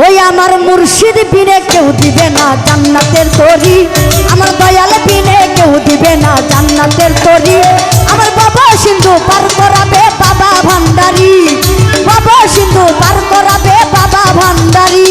ওই আমার মুর্শিদ বিনে কেউ দিবে না জান্নাতের তরি, আমার দয়াল বিনে কেউ দিবে না জান্নাতের তরি। আমার বাবা সিন্ধু পার করাবে বাবা ভান্ডারি, বাবা সিন্ধু পার করাবে বাবা ভান্ডারি।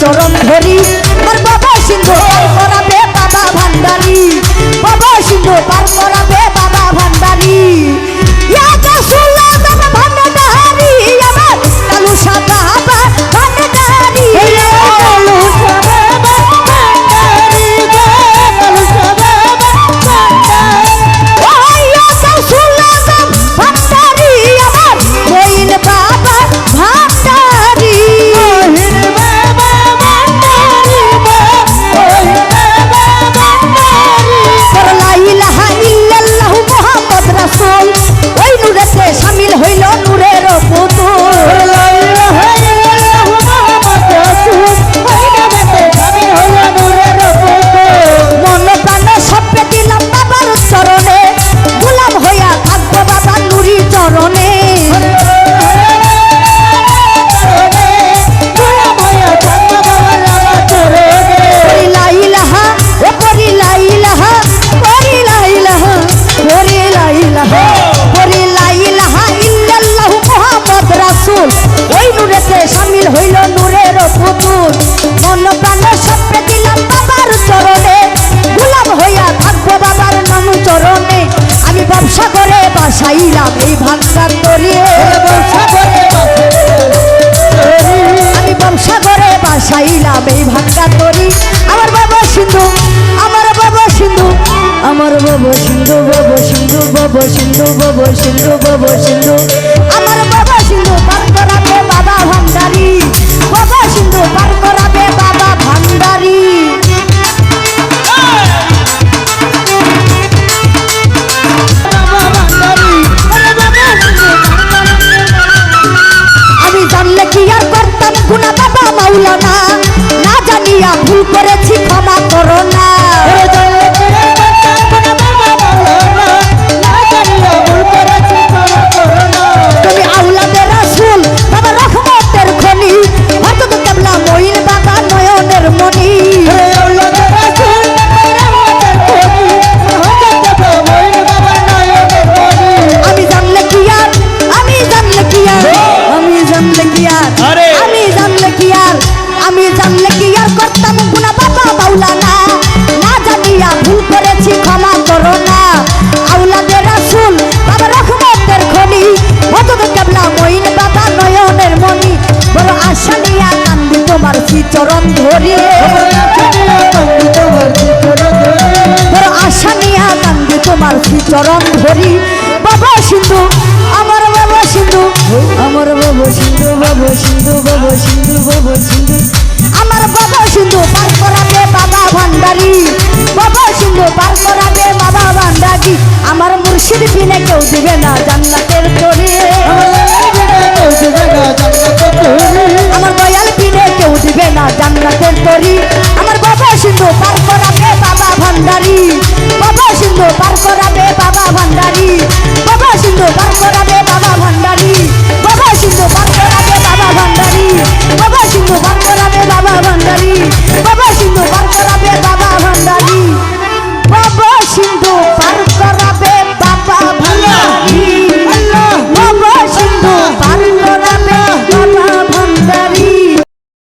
চরণ ধরি আমার বাবা সিন্ধু পার করাবে বাবা ভান্ডারি, বাবা সিন্ধু পার করাবে বাবা ভান্ডারি। ইয়া রাসূলুল্লাহ বাবা ভান্ডারি, আমার কালু সাদা বাবা ভান্ডারি, কালু সাদা বাবা ভান্ডারি, কালু সাদা বাবা ভান্ডারি। ও ইয়া রাসূলুল্লাহ ভান্ডারি, আমার কইন বাবা ভান্ডারি, শামিল হইল নূরের পুতুল। মন প্রাণ সপে দিলাম বাবার চরণে, গোলাম হইয়া থাকবো বাবা নুরি চরণে। শামিল হইল নূরের পুতুল, মন প্রাণ সপে দিলাম বাবার চরণে, গোলাম হইয়া থাকবো বাবার নানু চরণে। আমি ব্যবসা করে বাসাইলাম এই ভাঙ্গার তরি, আমি ব্যবসা করে বাসাইলাম এই ভাঙ্গার তরি। আমার বাবা সিন্ধু, আমার বাবা সিন্ধু, আমার বাবা সিন্ধু, বাবা সিন্ধু, বাবা সিন্ধু, বাবা সিন্ধু, বাবা সিন্ধু, আমার বাবা সিন্ধু পার করাবে বাবা ভান্ডারি, বাবা সিন্ধু পার করাবে বাবা ভান্ডারি। আমি জানলে কি আর করতাম গুনা বাবা মাওলানা, না জানিয়া ভুল করেছি ক্ষমা করো না। তুমি আওলাদের রাসূল বাবা রহমতের খনি, হযরত কেবলা মঈন বাবা নয়নের মনি। আমি জানলে কি আর, আমি জানলে কি আর, আমি জানলে কি আর, আমি জানলে কি আর, আমি জানলে কি আর করতাম গুনাহ বাবা মাওলানা, না জানিয়া ভুল করেছি ক্ষমা করো না। আওলাদের রাসূল বাবা রহমতের খনি, হযরত কেবলা মঈন বাবা নয়নের মনি। বড় আশা নিয়া কান্দি তোমার চরণ ধরি, বড় আশা নিয়া কান্দি তোমার চরণ ধরি। বাবা সিন্ধু, আমার বাবা সিন্ধু, আমার বাবা সিন্ধু, বাবা সিন্ধু, বাবা সিন্ধু, বাবা সিন্ধু, আমার বাবা সিন্ধু পার করাবে বাবা ভান্ডারি, বাবা সিন্ধু পার করাবে বাবা ভান্ডারি। আমার মুর্শিদ বিনে কেউ দিবে না জান্নাতের তরি, আমার দয়াল বিনে কেউ দিবে না জান্নাতের তরি। আমার বাবা সিন্ধু পার করাবে বাবা ভান্ডারি, বাবা সিন্ধু পার করাবে